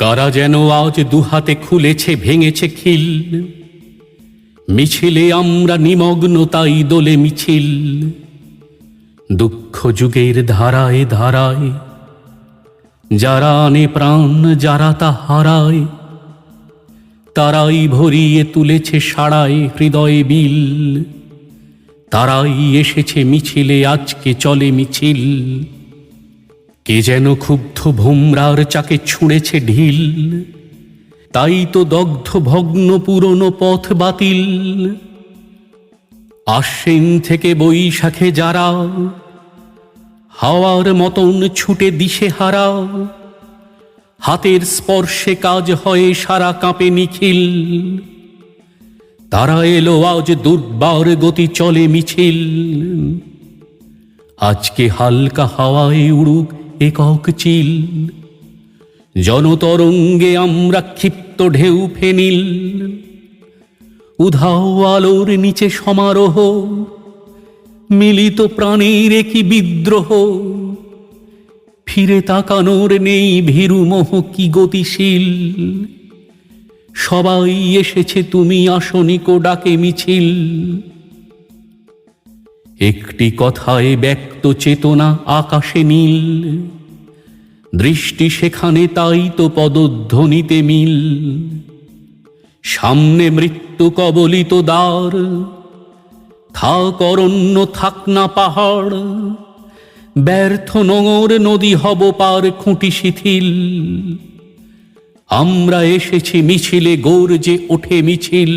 কারা যেন আজ দুহাতে খুলেছে ভেঙেছে খিল, মিছিলে আমরা নিমগ্ন তাই দোলে মিছিল। দুঃখ যুগের ধারায় ধারায় যারা আনে প্রাণ, যারা তা হারায়, তারাই ভরিয়ে তুলেছে সাড়ায় হৃদয়ে বিল। তারাই এসেছে মিছিলে, আজকে চলে মিছিল। কে যেন ক্ষুব্ধ ভোমরার চাকে ছুঁড়েছে ঢিল, তাই তো দগ্ধ ভগ্ন পুরনো পথ বাতিল। আশ্বিন থেকে বৈশাখে যারা হাওয়ার মতন ছুটে দিশে হারা, হাতের স্পর্শে কাজ হয় সারা কাঁপে নিখিল। তারা এলো আজ দুর্বার গতি চলে মিছিল। আজকে হালকা হাওয়ায় উড়ুক একক চিল, জনতরঙ্গে আমরা ক্ষিপ্ত ঢেউ ফেনিল। উধাও আলোর নিচে সমারোহ, মিলিত প্রাণের কি বিদ্রোহ। ফিরে তাকানোর নেই ভীরু মোহ কি গতিশীল। সবাই এসেছে তুমি আসনিক ডাকে মিছিল। একটি কথায় ব্যক্ত চেতনা আকাশে নীল, দৃষ্টি সেখানে তাই তো পদধ্বনিতে মিল। সামনে মৃত্যু কবলিত দ্বার, থাক অরণ্য থাক না পাহাড়। ব্যর্থ নোঙর নদী হব পার খুঁটি শিথিল। আমরা এসেছি মিছিলে, গর্জে ওঠে মিছিল।